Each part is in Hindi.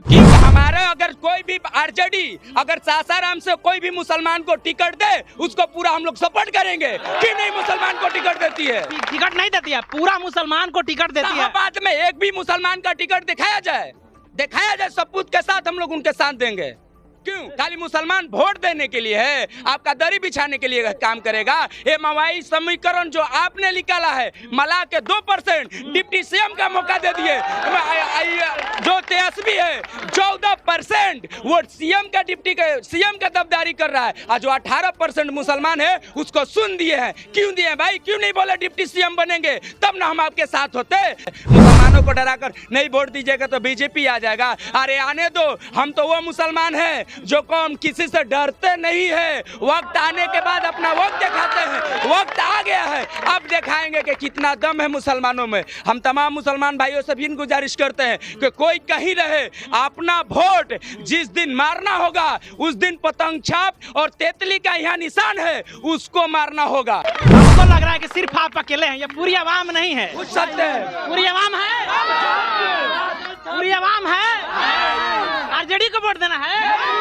कि हमारा अगर कोई भी आरजेडी अगर सासाराम से कोई भी मुसलमान को टिकट दे उसको पूरा हम लोग सपोर्ट करेंगे। कि नहीं मुसलमान को टिकट देती है? टिकट नहीं देती है, पूरा मुसलमान को टिकट देती है। बाद में एक भी मुसलमान का टिकट दिखाया जाए सबूत के साथ हम लोग उनके साथ देंगे। क्यों खाली मुसलमान वोट देने के लिए है? आपका दरी बिछाने के लिए काम करेगा? ये मवाई समीकरण जो आपने निकाला है, मला के 2% डिप्टी सीएम का मौका दे दिए। जो तेजस्वी है 14% वो सीएम का दबदारी कर रहा है, और जो 18% मुसलमान है उसको सुन दिए हैं। क्यों दिए भाई? क्यों नहीं बोले डिप्टी सीएम बनेंगे? तब ना हम आपके साथ होते। मुसलमानों को डराकर नहीं वोट दीजिएगा तो बीजेपी आ जाएगा। अरे आने दो, हम तो वो मुसलमान है जो कौम किसी से डरते नहीं है। वक्त आने के बाद अपना वक्त दिखाते हैं। वक्त आ गया है, अब दिखाएंगे कि कितना दम है मुसलमानों में। हम तमाम मुसलमान भाइयों से भी गुजारिश करते हैं कि कोई कहीं रहे, अपना वोट जिस दिन मारना होगा उस दिन पतंग छाप और तेतली का यहाँ निशान है उसको मारना होगा। हमको लग रहा है कि सिर्फ आप अकेले हैं, ये पूरी आवाम नहीं है। पूछ सकते हैं, पूरी आवाम है, पूरी आवाम है। आरजेडी को वोट देना है।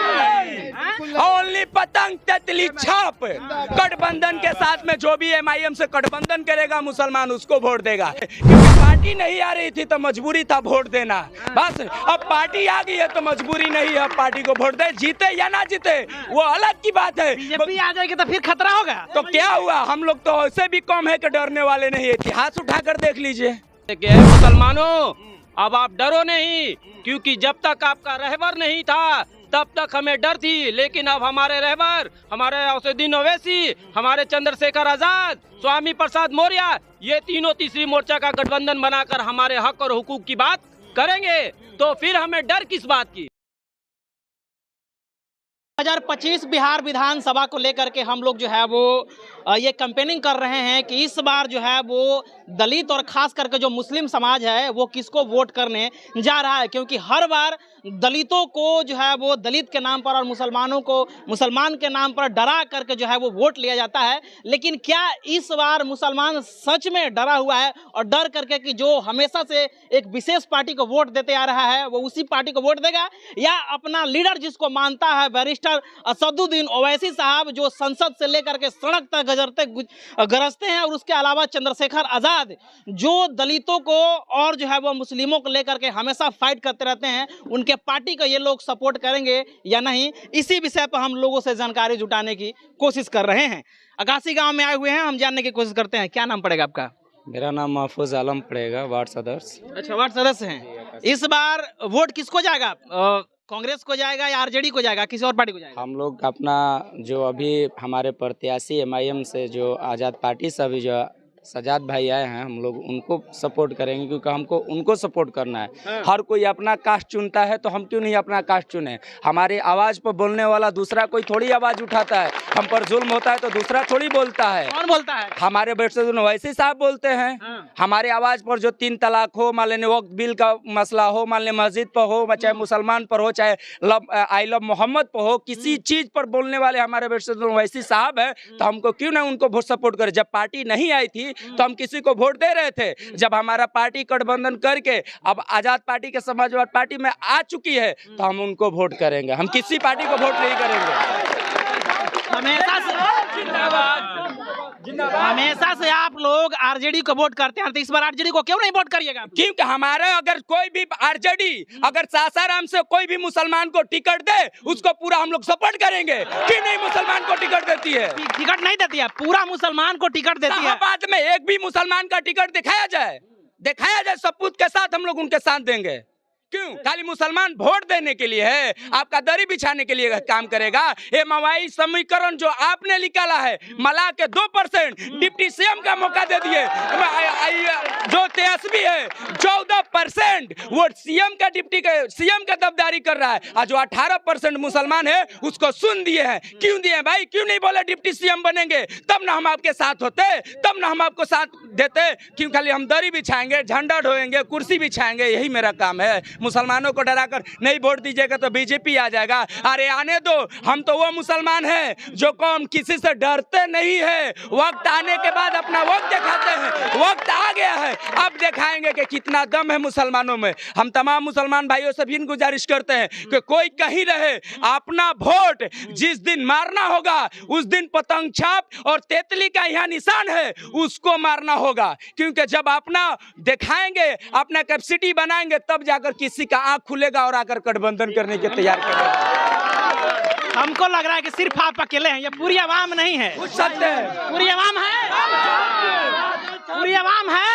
ओनली पतंग तेतली छाप। गठबंधन के साथ में जो भी एमआईएम से गठबंधन करेगा मुसलमान उसको वोट देगा। क्योंकि पार्टी नहीं आ रही थी तो मजबूरी था वोट देना। बस अब पार्टी आ गई है तो मजबूरी नहीं है, अब पार्टी को वोट दे। जीते या ना जीते वो अलग की बात है। बीजेपी आ जाएगी तो फिर खतरा होगा। तो क्या हुआ? हम लोग तो ऐसे भी कम है कि डरने वाले नहीं है। इतिहास उठाकर देख लीजिए। मुसलमानों अब आप डरो नहीं, क्योंकि जब तक आपका रहबर नहीं था तब तक हमें डर थी, लेकिन अब हमारे रहबर, हमारे असदुद्दीन ओवैसी, हमारे चंद्रशेखर आजाद, स्वामी प्रसाद मौर्य, ये तीनों तीसरी मोर्चा का गठबंधन बनाकर हमारे हक और हुकूक की बात करेंगे, तो फिर हमें डर किस बात की। 2025 बिहार विधानसभा को लेकर के हम लोग जो है वो ये कैंपेनिंग कर रहे हैं कि इस बार जो है वो दलित और खास करके जो मुस्लिम समाज है वो किसको वोट करने जा रहा है। क्योंकि हर बार दलितों को जो है वो दलित के नाम पर और मुसलमानों को मुसलमान के नाम पर डरा करके जो है वो वोट लिया जाता है। लेकिन क्या इस बार मुसलमान सच में डरा हुआ है और डर करके कि जो हमेशा से एक विशेष पार्टी को वोट देते आ रहा है वो उसी पार्टी को वोट देगा, या अपना लीडर जिसको मानता है बैरिस्टर असदुद्दीन ओवैसी साहब जो संसद से लेकर के सड़क तक गरजते हैं, और उसके अलावा चंद्रशेखर आजाद जो दलितों को और जो है वो मुस्लिमों को लेकर के हमेशा फाइट करते रहते हैं, उनके पार्टी को ये लोग सपोर्ट करेंगे या नहीं, इसी विषय पर हम लोगों से जानकारी जुटाने की कोशिश कर रहे हैं। अगासी गांव में आए हुए हैं, हम जानने की कोशिश करते हैं। क्या नाम पड़ेगा आपका? मेरा नाम महफूज आलम पड़ेगा, वार्ड सदस्य। अच्छा, वार्ड सदस्य हैं। इस बार वोट किसको जाएगा? कांग्रेस को जाएगा या आरजेडी को जाएगा, किसी और पार्टी को जाएगा? हम लोग अपना जो अभी हमारे प्रत्याशी एमआईएम से जो आज़ाद पार्टी से अभी जो सजाद भाई आए हैं, हम लोग उनको सपोर्ट करेंगे, क्योंकि हमको उनको सपोर्ट करना है। हर कोई अपना कास्ट चुनता है, तो हम क्यों नहीं अपना कास्ट चुने? हमारी आवाज़ पर बोलने वाला दूसरा कोई थोड़ी आवाज़ उठाता है। हम पर जुल्म होता है तो दूसरा थोड़ी बोलता है। कौन बोलता है? हमारे बैरिस्टर ओवैसी साहब बोलते हैं। हमारे आवाज़ पर जो 3 तलाक हो, मान लेने वक्त बिल का मसला हो, मान लें मस्जिद पर हो, चाहे मुसलमान पर हो, चाहे आई लव मोहम्मद पर हो, किसी चीज़ पर बोलने वाले हमारे बैरिस्टर ओवैसी साहब है, तो हमको क्यों ना उनको वोट सपोर्ट करें। जब पार्टी नहीं आई थी तो हम किसी को वोट दे रहे थे। जब हमारा पार्टी गठबंधन करके अब आजाद पार्टी के समाजवादी पार्टी में आ चुकी है तो हम उनको वोट करेंगे। हम किसी पार्टी को वोट नहीं करेंगे। हमेशा से आप लोग आरजेडी को वोट करते हैं, तो इस बार आरजेडी को क्यों नहीं वोट करिएगा? क्योंकि हमारा अगर कोई भी आरजेडी अगर सासाराम से कोई भी मुसलमान को टिकट दे उसको पूरा हम लोग सपोर्ट करेंगे। कि नहीं मुसलमान को टिकट देती है? टिकट नहीं देती है, पूरा मुसलमान को टिकट देती है। बाद में एक भी मुसलमान का टिकट दिखाया जाए सबूत के साथ हम लोग उनके साथ देंगे। क्यों खाली मुसलमान वोट देने के लिए है? आपका दरी बिछाने के लिए काम करेगा? ये मवाई समीकरण जो आपने निकाला है, मला के 2% डिप्टी सीएम का मौका दे दिए। जो तेजस्वी है 14% वो सीएम का दबदारी कर रहा है, और जो 18% मुसलमान है उसको सुन दिए हैं। क्यों दिए भाई? क्यों नहीं बोले डिप्टी सीएम बनेंगे? तब ना हम आपके साथ होते, तब ना हम आपको साथ देते। क्यों खाली हम दरी बिछाएंगे, झंडा ढोएंगे, कुर्सी बिछाएंगे, यही मेरा काम है। मुसलमानों को डराकर नहीं वोट दीजिएगा तो बीजेपी आ जाएगा। अरे आने दो, हम तो वो मुसलमान हैं जो कौम किसी से डरते नहीं है। वक्त आने के बाद अपना वक्त दिखाते हैं। वक्त आ गया है, अब दिखाएंगे कि कितना दम है मुसलमानों में। हम तमाम मुसलमान भाइयों से भी गुजारिश करते हैं कि कोई कहीं रहे, अपना वोट जिस दिन मारना होगा उस दिन पतंग छाप और तेतली का यहाँ निशान है उसको मारना होगा, क्योंकि जब अपना दिखाएंगे, अपना कैपेसिटी बनाएंगे, तब जाकर किसी का आंख खुलेगा और आकर गठबंधन करने के तैयार करेगा। हमको लग रहा है कि सिर्फ आप अकेले हैं, ये पूरी आवाम नहीं है। पूछ सकते हैं, पूरी आवाम है, पूरी आवाम है,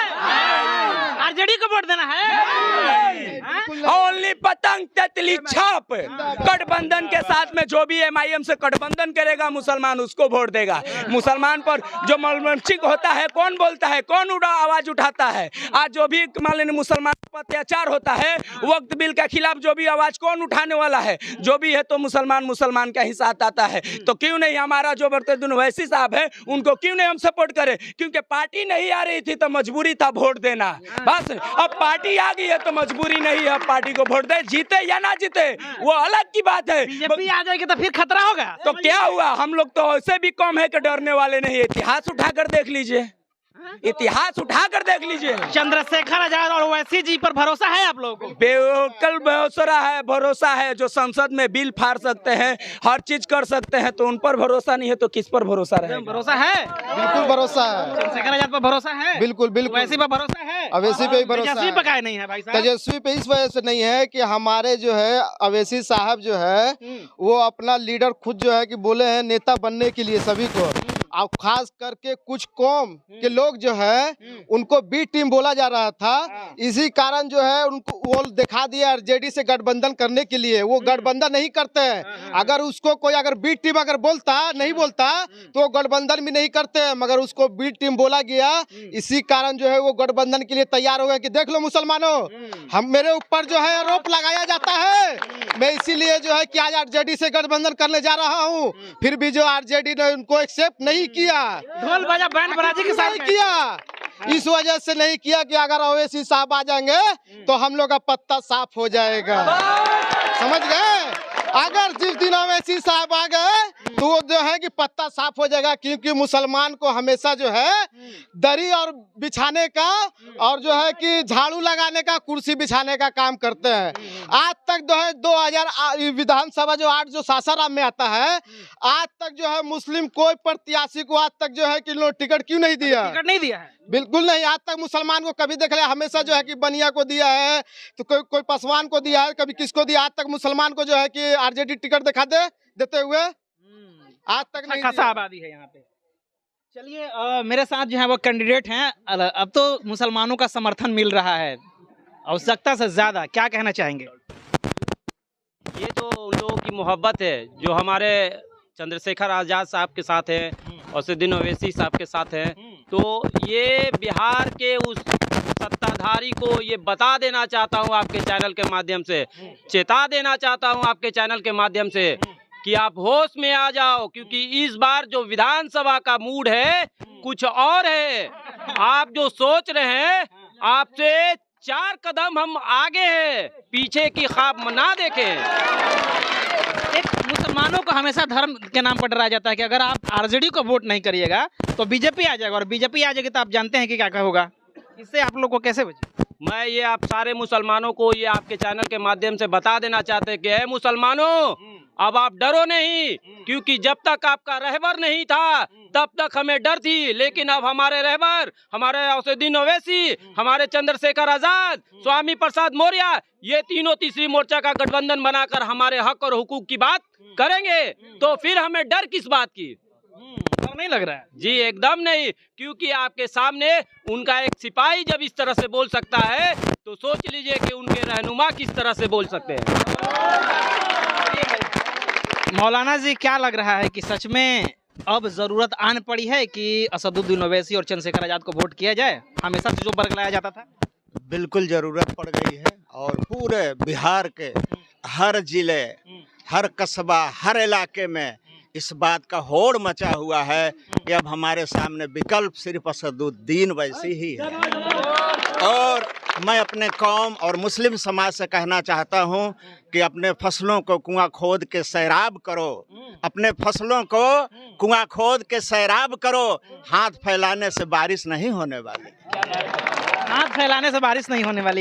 आरजेडी को वोट देना है। ओनली पतंग तेतली छाप। गठबंधन के साथ में जो भी MIM से गठबंधन करेगा मुसलमान उसको वोट देगा। मुसलमान पर जो मलमचिक होता है, कौन बोलता है, कौन आवाज उठाता है? आज जो भी मान लीजिए मुसलमान पर अत्याचार होता है, वक्त बिल के खिलाफ जो भी आवाज कौन उठाने वाला है? जो भी है तो मुसलमान का ही साथ आता है। तो क्यों नहीं हमारा जो बरतुद्दीन ओवैसी साहब है उनको क्यों नहीं हम सपोर्ट करें? क्योंकि पार्टी नहीं आ रही थी तो मजबूरी था वोट देना, बस। अब पार्टी आ गई है तो मजबूरी नहीं है, अब पार्टी को वोट दे, जीते या ना जीते वो अलग की बात है। बीजेपी आ जाएगी तो फिर खतरा होगा। तो क्या हुआ, हम लोग तो ऐसे भी कम है कि डरने वाले नहीं। इतिहास उठाकर देख लीजिए, इतिहास उठाकर देख लीजिए। चंद्रशेखर आजाद और ओवैसी जी पर भरोसा है आप लोगों को? बिल्कुल भरोसा है। जो संसद में बिल फाड़ सकते हैं, हर चीज कर सकते हैं, तो उन पर भरोसा नहीं है तो किस पर भरोसा रहेगा? भरोसा है, बिल्कुल भरोसा है। चंद्रशेखर आजाद पर भरोसा है, बिल्कुल बिल्कुल। ओवैसी पर भरोसा है, अवैसी पे भी भरोसा तेजस्वी है। पकाए नहीं है भाई साहब। तेजस्वी पे इस वजह से नहीं है कि हमारे जो है अवैसी साहब जो है वो अपना लीडर खुद जो है कि बोले हैं नेता बनने के लिए सभी को, और खास करके कुछ कौम के लोग जो है उनको बी टीम बोला जा रहा था। इसी कारण जो है उनको वो दिखा दिया आरजेडी से गठबंधन करने के लिए। वो गठबंधन नहीं करते हैं। अगर उसको कोई अगर बी टीम अगर नहीं बोलता तो वो गठबंधन भी नहीं करते हैं, मगर उसको बी टीम बोला गया। इसी कारण जो है वो गठबंधन के लिए तैयार हो गए कि देख लो मुसलमानों, हम मेरे ऊपर जो है आरोप लगाया जाता है, मैं इसीलिए जो है कि आज आरजेडी से गठबंधन करने जा रहा हूँ। फिर भी जो आरजेडी ने उनको एक्सेप्ट नहीं किया, ढोल बजा बैंड बाजी के साथ नहीं किया। इस वजह से नहीं किया कि अगर ओवैसी साहब आ जाएंगे तो हम लोग का पत्ता साफ हो जाएगा, समझ गए? अगर जिस दिन ओवैसी साहब आ गए तो वो जो है कि पत्ता साफ हो जाएगा, क्योंकि मुसलमान को हमेशा जो है दरी और बिछाने का और जो है कि झाड़ू लगाने का, कुर्सी बिछाने का काम करते हैं। आज तक जो है 2000 विधानसभा जो 8 जो सासाराम में आता है, आज तक जो है मुस्लिम कोई प्रत्याशी को आज तक जो है कि टिकट क्यों नहीं दिया? टिकट नहीं दिया है, बिल्कुल नहीं। आज तक मुसलमान को कभी देख लिया, हमेशा जो है कि बनिया को दिया है, तो कोई पासवान को दिया है, कभी किसको दिया। आज तक मुसलमान को जो है कि आरजेडी टिकट दिखा देते हुए आज तक नहीं खासा दिया। आबादी है यहाँ पे। चलिए मेरे साथ जो है वो कैंडिडेट हैं। अब तो मुसलमानों का समर्थन मिल रहा है आवश्यकता से ज्यादा, क्या कहना चाहेंगे? ये तो उन लोगों की मोहब्बत है जो हमारे चंद्रशेखर आजाद साहब के साथ है और असदुद्दीन ओवैसी साहब के साथ है। तो ये बिहार के उस सत्ताधारी को ये बता देना चाहता हूँ आपके चैनल के माध्यम से, चेता देना चाहता हूँ आपके चैनल के माध्यम से कि आप होश में आ जाओ, क्योंकि इस बार जो विधानसभा का मूड है कुछ और है। आप जो सोच रहे हैं, आपसे 4 कदम हम आगे हैं, पीछे की ख्वाब ना देखें। एक मुसलमानों को हमेशा धर्म के नाम पर डराया जाता है कि अगर आप आरजेडी को वोट नहीं करिएगा तो बीजेपी आ जाएगा, और बीजेपी आ जाएगी तो आप जानते हैं कि क्या होगा। इससे आप लोग को कैसे बचे? मैं ये आप सारे मुसलमानों को ये आपके चैनल के माध्यम से बता देना चाहते हैं कि है मुसलमानों, अब आप डरो नहीं, क्योंकि जब तक आपका रहबर नहीं था तब तक हमें डर थी, लेकिन अब हमारे रहबर, हमारे असदुद्दीन ओवैसी, हमारे चंद्रशेखर आजाद, स्वामी प्रसाद मौर्य, ये तीनों तीसरी मोर्चा का गठबंधन बनाकर हमारे हक और हुकूक की बात करेंगे, तो फिर हमें डर किस बात की? डर नहीं लग रहा है जी? एकदम नहीं, क्योंकि आपके सामने उनका एक सिपाही जब इस तरह से बोल सकता है तो सोच लीजिए कि उनके रहनुमा किस तरह से बोल सकते हैं। मौलाना जी, क्या लग रहा है कि सच में अब जरूरत आन पड़ी है कि असदुद्दीन ओवैसी और चंद्रशेखर आजाद को वोट किया जाए? हमेशा से जो बरगलाया जाता था। बिल्कुल जरूरत पड़ गई है, और पूरे बिहार के हर जिले, हर कस्बा, हर इलाके में इस बात का होड़ मचा हुआ है कि अब हमारे सामने विकल्प सिर्फ असदुद्दीन ओवैसी ही है। और मैं अपने कौम और मुस्लिम समाज से कहना चाहता हूं कि अपने फसलों को कुआं खोद के सैराब करो, अपने फसलों को कुआं खोद के सैराब करो। हाथ फैलाने से बारिश नहीं होने वाली। हाथ फैलाने से बारिश नहीं होने वाली।